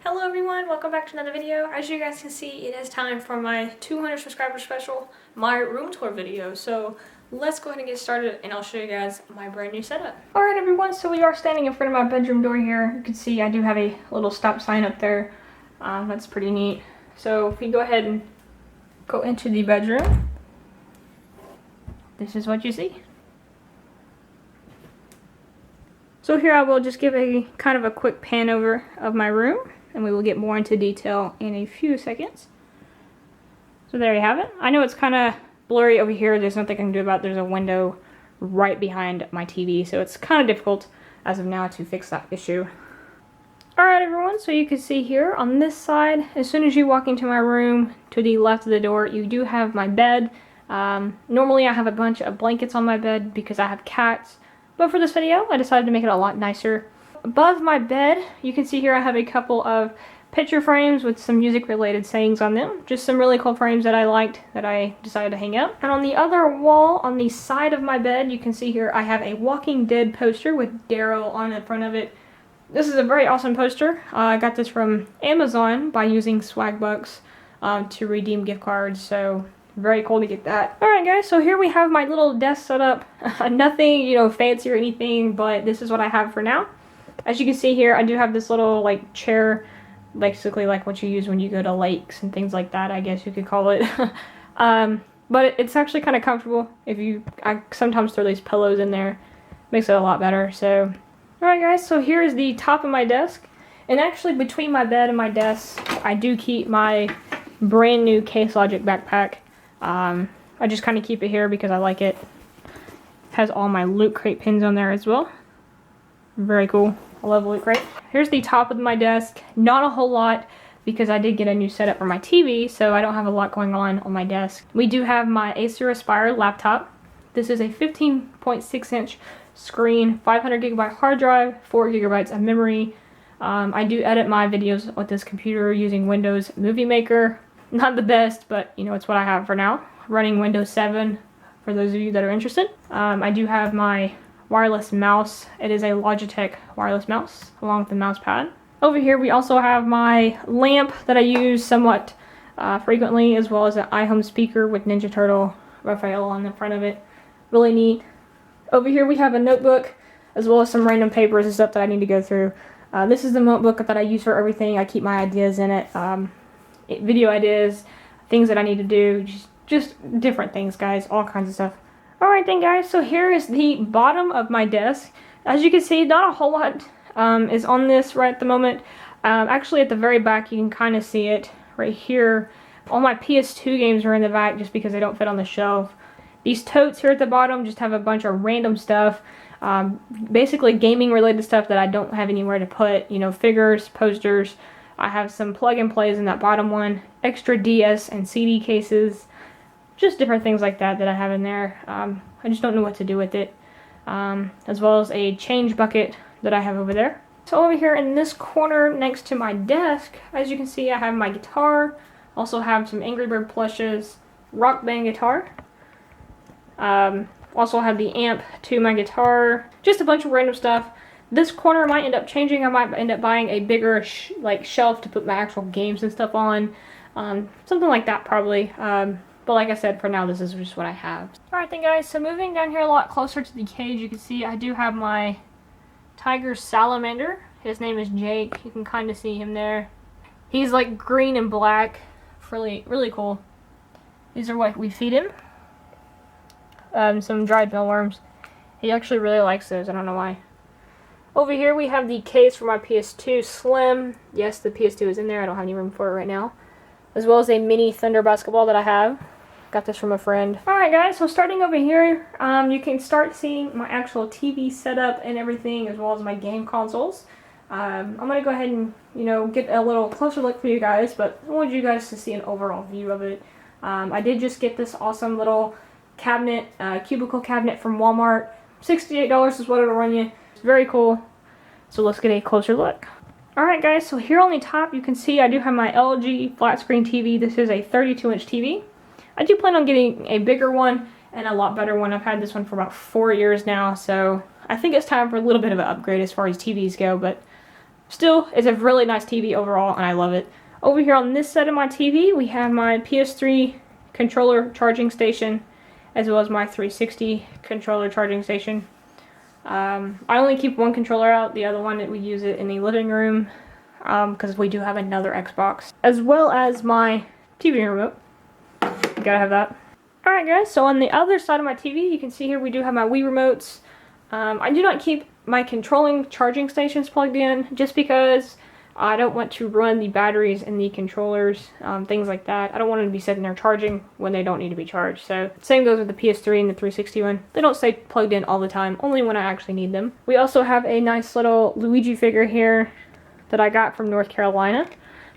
Hello everyone, welcome back to another video. As you guys can see, it is time for my 200 subscriber special, my room tour video. So let's go ahead and get started and I'll show you guys my brand new setup. Alright everyone, so we are standing in front of my bedroom door here. You can see I do have a little stop sign up there. That's pretty neat. So if we go ahead and go into the bedroom, this is what you see. So here I will just give a kind of a quick pan over of my room, and we will get more into detail in a few seconds. So there you have it. I know it's kind of blurry over here. There's nothing I can do about it. There's a window right behind my TV, so it's kind of difficult as of now to fix that issue. Alright everyone, so you can see here on this side, as soon as you walk into my room, to the left of the door, you do have my bed. Normally I have a bunch of blankets on my bed because I have cats. But for this video, I decided to make it a lot nicer. Above my bed, you can see here I have a couple of picture frames with some music related sayings on them. Just some really cool frames that I liked that I decided to hang up. And on the other wall, on the side of my bed, you can see here I have a Walking Dead poster with Daryl on the front of it. This is a very awesome poster. I got this from Amazon by using Swagbucks to redeem gift cards. So very cool to get that. Alright guys, so here we have my little desk set up. Nothing, fancy or anything, but this is what I have for now. As you can see here, I do have this little chair, basically like what you use when you go to lakes and things like that, I guess you could call it. But it's actually kind of comfortable. I sometimes throw these pillows in there. Makes it a lot better. So, alright guys, so here is the top of my desk. And actually between my bed and my desk, I do keep my brand new Case Logic backpack. I just kind of keep it here because I like it. It has all my Loot Crate pins on there as well. Very cool. I love Loot Crate. Here's the top of my desk. Not a whole lot because I did get a new setup for my TV, so I don't have a lot going on my desk. We do have my Acer Aspire laptop. This is a 15.6 inch screen, 500 gigabyte hard drive, 4 gigabytes of memory. I do edit my videos with this computer using Windows Movie Maker. Not the best, but it's what I have for now. Running Windows 7 for those of you that are interested. I do have my wireless mouse. It is a Logitech wireless mouse along with the mouse pad. Over here we also have my lamp that I use somewhat frequently, as well as an iHome speaker with Ninja Turtle Raphael on the front of it. Really neat. Over here we have a notebook as well as some random papers and stuff that I need to go through. This is the notebook that I use for everything. I keep my ideas in it. Video ideas, things that I need to do, just different things, guys, all kinds of stuff. Alright then guys, so here is the bottom of my desk. As you can see, not a whole lot is on this right at the moment. Actually at the very back you can kind of see it right here. All my PS2 games are in the back just because they don't fit on the shelf. These totes here at the bottom just have a bunch of random stuff. Basically gaming related stuff that I don't have anywhere to put, figures, posters. I have some plug and plays in that bottom one, extra DS and CD cases, just different things like that I have in there. I just don't know what to do with it. As well as a change bucket that I have over there. So over here in this corner next to my desk, as you can see, I have my guitar. Also have some Angry Bird plushes, Rock Band guitar. Also have the amp to my guitar. Just a bunch of random stuff. This corner might end up changing. I might end up buying a bigger shelf to put my actual games and stuff on. Something like that probably. But like I said, for now this is just what I have. Alright then guys, so moving down here a lot closer to the cage, you can see I do have my tiger salamander. His name is Jake. You can kind of see him there. He's like green and black. Really, really cool. These are what we feed him. Some dried mealworms. He actually really likes those. I don't know why. Over here we have the case for my PS2 Slim. Yes, the PS2 is in there. I don't have any room for it right now. As well as a mini Thunder basketball that I have. Got this from a friend. Alright guys, so starting over here, you can start seeing my actual TV setup and everything, as well as my game consoles. I'm going to go ahead and, get a little closer look for you guys, but I wanted you guys to see an overall view of it. I did just get this awesome little cabinet, cubicle cabinet from Walmart. $68 is what it'll run you. Very cool. So let's get a closer look. Alright guys, so here on the top you can see I do have my LG flat screen TV. This is a 32-inch TV. I do plan on getting a bigger one and a lot better one. I've had this one for about 4 years now, so I think it's time for a little bit of an upgrade as far as TVs go, but Still, it's a really nice TV overall, and I love it. Over here on this side of my TV, we have my PS3 controller charging station, as well as my 360 controller charging station. I only keep one controller out, the other one we use it in the living room, because we do have another Xbox, as well as my TV remote. Gotta have that. Alright guys, so on the other side of my TV, you can see here we do have my Wii remotes. I do not keep my controlling charging stations plugged in, just because I don't want to run the batteries in the controllers, things like that. I don't want them to be sitting there charging when they don't need to be charged. So, same goes with the PS3 and the 360 one. They don't stay plugged in all the time, only when I actually need them. We also have a nice little Luigi figure here that I got from North Carolina,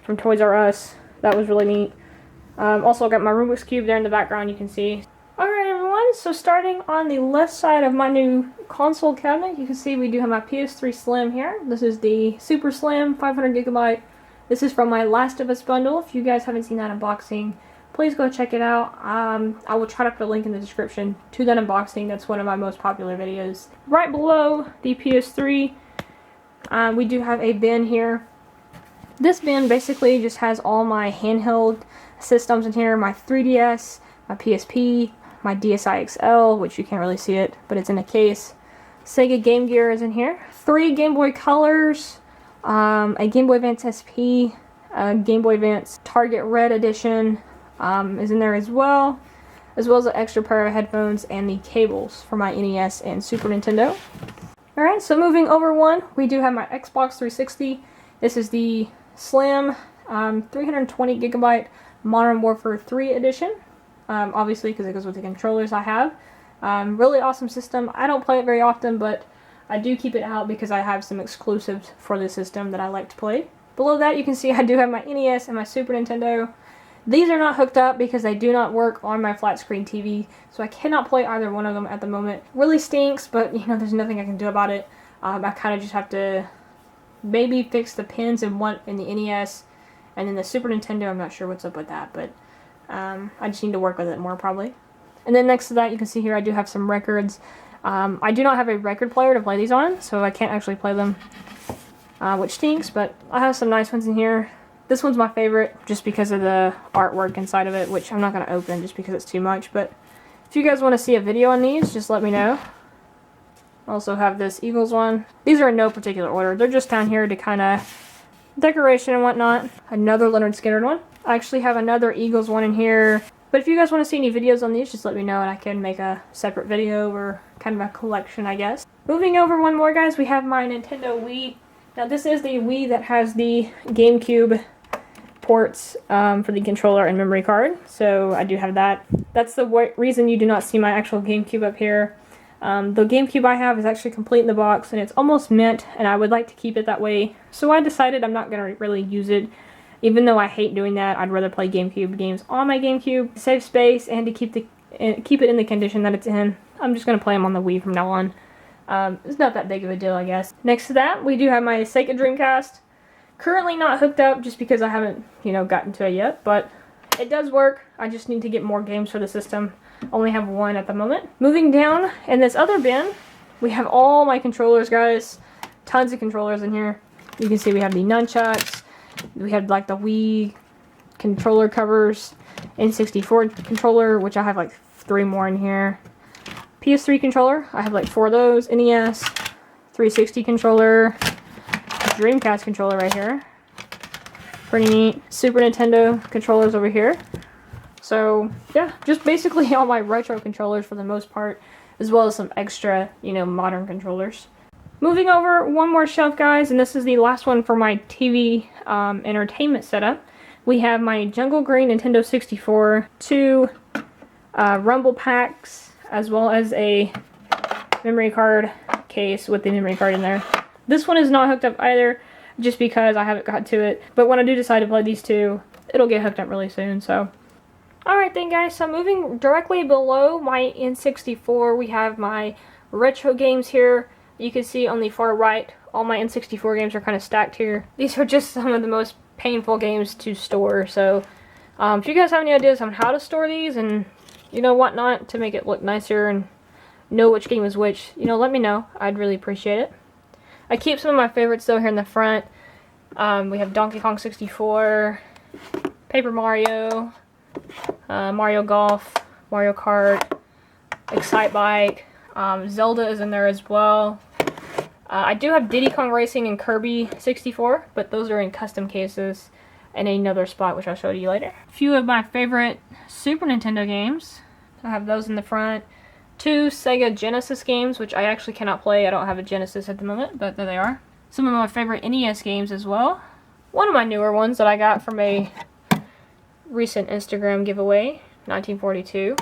from Toys R Us. That was really neat. Also got my Rubik's Cube there in the background, you can see. Alright everyone, so starting on the left side of my new console cabinet, you can see we do have my PS3 Slim here. This is the Super Slim 500GB. This is from my Last of Us bundle. If you guys haven't seen that unboxing, please go check it out. I will try to put a link in the description to that unboxing. That's one of my most popular videos. Right below the PS3, we do have a bin here. This bin basically just has all my handheld systems in here, my 3DS, my PSP, my DSi XL, which you can't really see it, but it's in a case. Sega Game Gear is in here. 3 Game Boy Colors, a Game Boy Advance SP, a Game Boy Advance Target Red Edition is in there as well as an extra pair of headphones and the cables for my NES and Super Nintendo. Alright, so moving over one, we do have my Xbox 360. This is the Slim 320GB Modern Warfare 3 edition. Obviously, because it goes with the controllers I have. Really awesome system. I don't play it very often, but I do keep it out because I have some exclusives for the system that I like to play. Below that, you can see I do have my NES and my Super Nintendo. These are not hooked up because they do not work on my flat screen TV, so I cannot play either one of them at the moment. Really stinks, but you know, there's nothing I can do about it. I kind of just have to maybe fix the pins in the NES, and then the Super Nintendo, I'm not sure what's up with that, but I just need to work with it more probably. And then next to that, you can see here I do have some records. I do not have a record player to play these on, so I can't actually play them, which stinks, but I have some nice ones in here. This one's my favorite just because of the artwork inside of it, which I'm not going to open just because it's too much, but if you guys want to see a video on these, just let me know. I also have this Eagles one. These are in no particular order. They're just down here to kind of decoration and whatnot. Another Lynyrd Skynyrd one. I actually have another Eagles one in here. But if you guys want to see any videos on these, just let me know and I can make a separate video or kind of a collection, I guess. Moving over one more, guys, we have my Nintendo Wii. Now this is the Wii that has the GameCube ports for the controller and memory card. So I do have that. That's the reason you do not see my actual GameCube up here. The GameCube I have is actually complete in the box and it's almost mint, and I would like to keep it that way. So I decided I'm not going to really use it. Even though I hate doing that, I'd rather play GameCube games on my GameCube, save space, and to keep it in the condition that it's in. I'm just going to play them on the Wii from now on. It's not that big of a deal, I guess. Next to that, we do have my Sega Dreamcast. Currently not hooked up just because I haven't, gotten to it yet, but it does work. I just need to get more games for the system. Only have one at the moment. Moving down in this other bin, we have all my controllers, guys. Tons of controllers in here. You can see we have the nunchucks. We have like the Wii controller covers, N64 controller, which I have like 3 more in here. PS3 controller, I have like 4 of those. NES, 360 controller, Dreamcast controller right here. Pretty neat. Super Nintendo controllers over here. So, yeah, just basically all my retro controllers for the most part, as well as some extra, modern controllers. Moving over one more shelf, guys, and this is the last one for my TV entertainment setup. We have my Jungle Green Nintendo 64, 2 Rumble packs, as well as a memory card case with the memory card in there. This one is not hooked up either, just because I haven't got to it. But when I do decide to play these two, it'll get hooked up really soon, so. Alright then, guys, so moving directly below my N64, we have my retro games here. You can see on the far right, all my N64 games are kind of stacked here. These are just some of the most painful games to store, so if you guys have any ideas on how to store these and, whatnot, to make it look nicer and know which game is which, let me know. I'd really appreciate it. I keep some of my favorites, though, here in the front. We have Donkey Kong 64, Paper Mario, Mario Golf, Mario Kart, Excitebike, Zelda is in there as well. I do have Diddy Kong Racing and Kirby 64, but those are in custom cases in another spot, which I'll show you later. A few of my favorite Super Nintendo games. I have those in the front. 2 Sega Genesis games, which I actually cannot play. I don't have a Genesis at the moment, but there they are. Some of my favorite NES games as well. One of my newer ones that I got from a recent Instagram giveaway, 1942.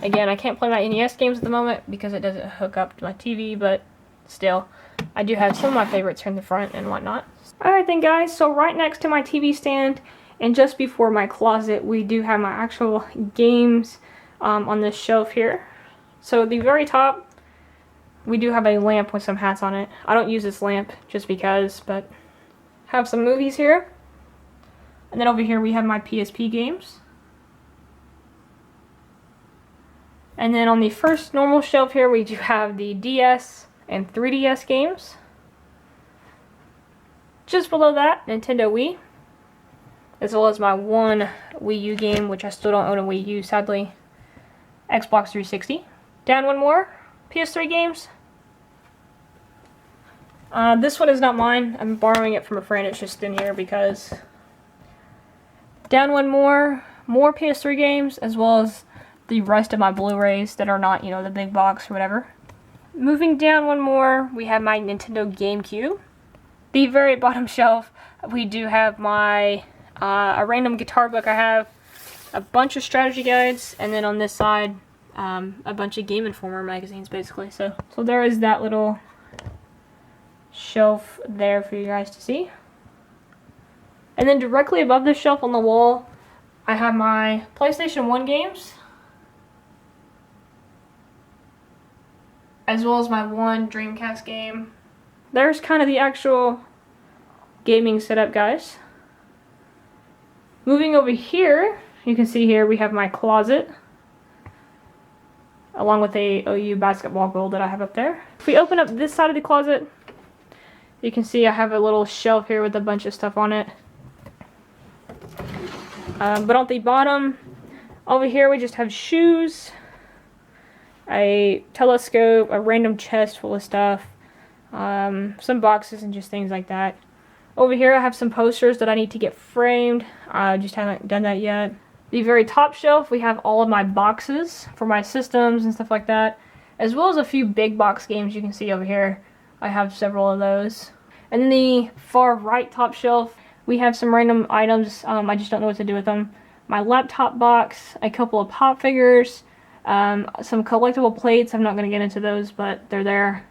Again, I can't play my NES games at the moment because it doesn't hook up to my TV, but still, I do have some of my favorites here in the front and whatnot. Alright then guys, so right next to my TV stand and just before my closet, we do have my actual games on this shelf here. So at the very top, we do have a lamp with some hats on it. I don't use this lamp just because, but have some movies here. And then over here we have my PSP games. And then on the first normal shelf here, we do have the DS and 3DS games. Just below that, Nintendo Wii. As well as my one Wii U game, which I still don't own a Wii U, sadly. Xbox 360. Down one more, PS3 games. This one is not mine. I'm borrowing it from a friend. It's just in here because... Down one more PS3 games, as well as the rest of my Blu-rays that are not, you know, the big box or whatever. Moving down one more, we have my Nintendo GameCube. The very bottom shelf, we do have my a random guitar book I have, a bunch of strategy guides, and then on this side, a bunch of Game Informer magazines, basically. So there is that little shelf there for you guys to see. And then directly above this shelf on the wall, I have my PlayStation 1 games, as well as my one Dreamcast game. There's kind of the actual gaming setup, guys. Moving over here, you can see here we have my closet, along with a OU basketball goal that I have up there. If we open up this side of the closet, you can see I have a little shelf here with a bunch of stuff on it. But on the bottom, over here we just have shoes, a telescope, a random chest full of stuff, some boxes and just things like that. Over here I have some posters that I need to get framed. I just haven't done that yet. The very top shelf, we have all of my boxes for my systems and stuff like that, as well as a few big box games you can see over here. I have several of those. And then the far right top shelf, we have some random items. I just don't know what to do with them. My laptop box, a couple of pop figures, some collectible plates. I'm not going to get into those, but they're there.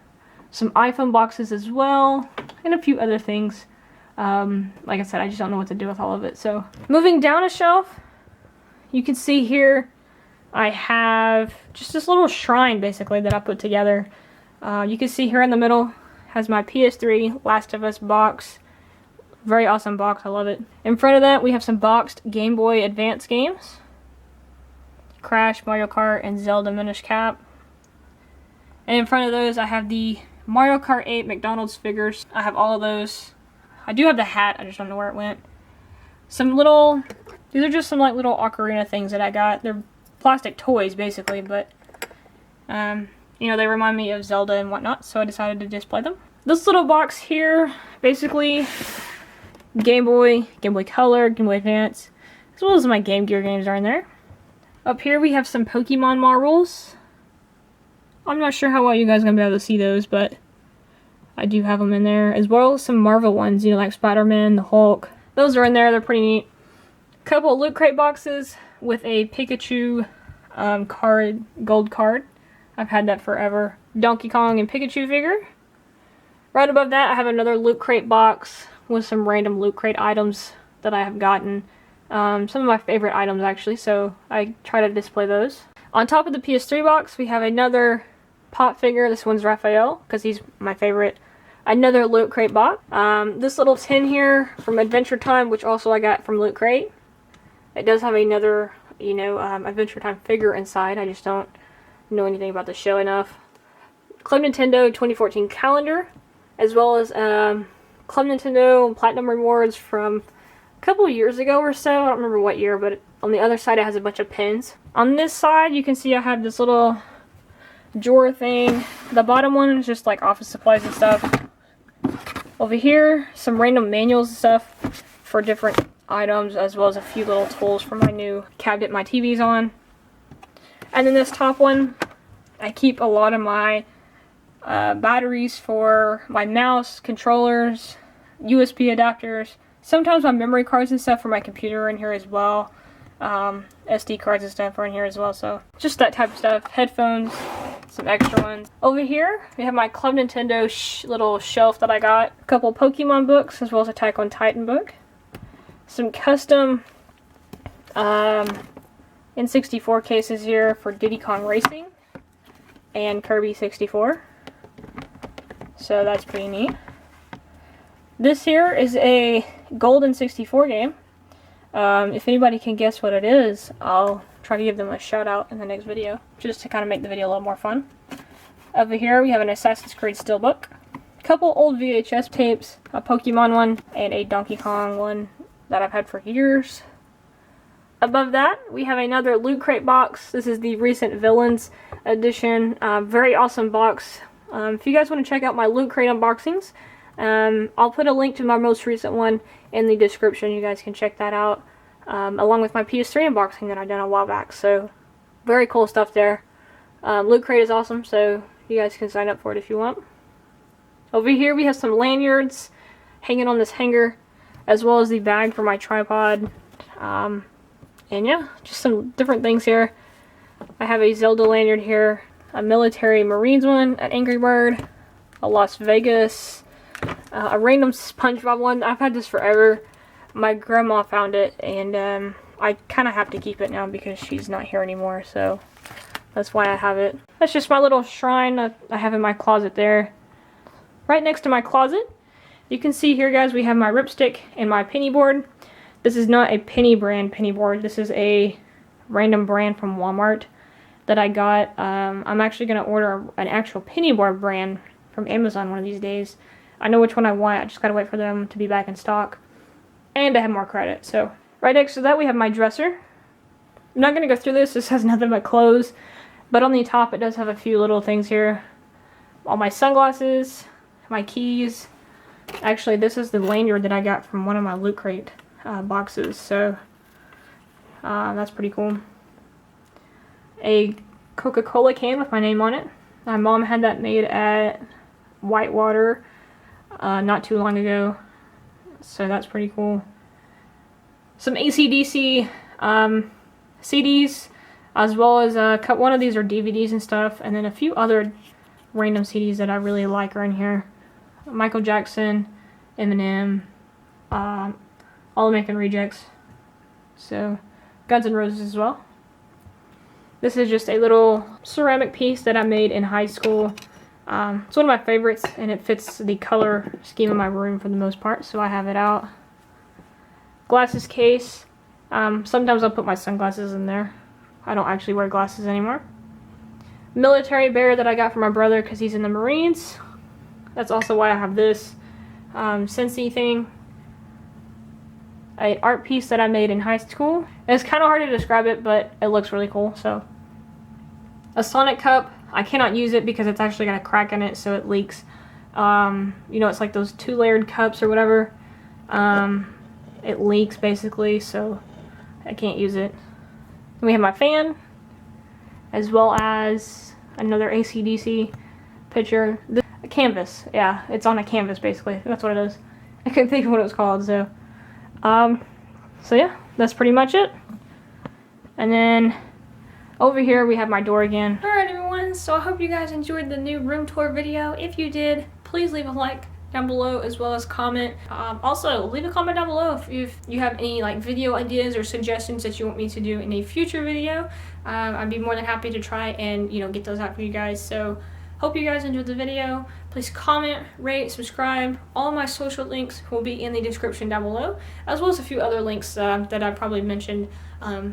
Some iPhone boxes as well, and a few other things. Like I said, I just don't know what to do with all of it. So moving down a shelf, you can see here I have just this little shrine basically that I put together. You can see here in the middle has my PS3 Last of Us box. Very awesome box, I love it. In front of that we have some boxed Game Boy Advance games. Crash, Mario Kart, and Zelda Minish Cap. And in front of those I have the Mario Kart 8 McDonald's figures. I have all of those. I do have the hat, I just don't know where it went. Some little, these are just some like little ocarina things that I got. They're plastic toys basically, but you know, they remind me of Zelda and whatnot, so I decided to display them. This little box here, basically Game Boy Color, Game Boy Advance, as well as my Game Gear games are in there. Up here we have some Pokemon marbles. I'm not sure how well you guys are going to be able to see those, but I do have them in there, as well as some Marvel ones, you know, like Spider-Man, the Hulk. Those are in there, they're pretty neat. A couple of Loot Crate boxes with a Pikachu card, gold card. I've had that forever. Donkey Kong and Pikachu figure. Right above that I have another Loot Crate box with some random Loot Crate items that I have gotten. Some of my favorite items actually, so I try to display those. On top of the PS3 box we have another Pop figure. This one's Raphael because he's my favorite. Another Loot Crate box. This little tin here from Adventure Time, which also I got from Loot Crate. It does have another, you know, Adventure Time figure inside. I just don't know anything about the show enough. Club Nintendo 2014 calendar, as well as Club Nintendo Platinum Rewards from a couple of years ago or so. I don't remember what year, but on the other side it has a bunch of pins. On this side you can see I have this little drawer thing. The bottom one is just like office supplies and stuff. Over here, some random manuals and stuff for different items, as well as a few little tools for my new cabinet my TV's on. And then this top one, I keep a lot of my batteries for my mouse, controllers, USB adapters. Sometimes my memory cards and stuff for my computer are in here as well. SD cards and stuff are in here as well, so just that type of stuff. Headphones, some extra ones. Over here, we have my Club Nintendo little shelf that I got. A couple Pokemon books, as well as a Attack on Titan book. Some custom N64 cases here for Diddy Kong Racing and Kirby 64. So that's pretty neat. This here is a Golden 64 game. If anybody can guess what it is, I'll try to give them a shout out in the next video, just to kind of make the video a little more fun. Over here we have an Assassin's Creed Steelbook, a couple old VHS tapes, a Pokemon one, and a Donkey Kong one that I've had for years. Above that we have another Loot Crate box. This is the recent Villains edition. Very awesome box. If you guys want to check out my Loot Crate unboxings, I'll put a link to my most recent one in the description. You guys can check that out, along with my PS3 unboxing that I done a while back. So very cool stuff there. Loot Crate is awesome, so you guys can sign up for it if you want. Over here we have some lanyards hanging on this hanger, as well as the bag for my tripod. And yeah, just some different things here. I have a Zelda lanyard here, a Military Marines one, an Angry Bird, a Las Vegas, a random SpongeBob one. I've had this forever. My grandma found it, and I kind of have to keep it now because she's not here anymore, so that's why I have it. That's just my little shrine I have in my closet there. Right next to my closet, you can see here, guys, we have my ripstick and my penny board. This is not a penny brand penny board. This is a random brand from Walmart that I got. I'm actually going to order an actual penny board brand from Amazon one of these days. I know which one I want. I just got to wait for them to be back in stock and to have more credit. So right next to that we have my dresser. I'm not going to go through this. This has nothing but clothes. But on the top it does have a few little things here. All my sunglasses, my keys. Actually, this is the lanyard that I got from one of my Loot Crate boxes, so that's pretty cool. A Coca-Cola can with my name on it. My mom had that made at Whitewater not too long ago, so that's pretty cool. Some AC/DC CDs, as well as one of these are DVDs and stuff, and then a few other random CDs that I really like are in here. Michael Jackson, Eminem, All American Rejects, so Guns N' Roses as well. This is just a little ceramic piece that I made in high school. It's one of my favorites, and it fits the color scheme of my room for the most part, so I have it out. Glasses case. Sometimes I'll put my sunglasses in there. I don't actually wear glasses anymore. Military bear that I got from my brother because he's in the Marines. That's also why I have this Scentsy thing. An art piece that I made in high school. It's kind of hard to describe it, but it looks really cool. So, a Sonic cup. I cannot use it because it's actually got a crack in it, so it leaks. You know, it's like those 2-layered cups or whatever. It leaks basically, so I can't use it. Then we have my fan, as well as another AC/DC picture. A canvas, yeah, it's on a canvas basically. That's what it is. I couldn't think of what it was called, so. So yeah, that's pretty much it. And then over here we have my door again. Alright everyone, so I hope you guys enjoyed the new room tour video. If you did, please leave a like down below, as well as comment. Also, leave a comment down below if you have any like video ideas or suggestions that you want me to do in a future video. I'd be more than happy to try and, you know, get those out for you guys. So hope you guys enjoyed the video. Please comment, rate, subscribe. All my social links will be in the description down below, as well as a few other links that I probably mentioned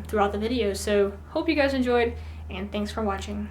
throughout the video. So hope you guys enjoyed, and thanks for watching.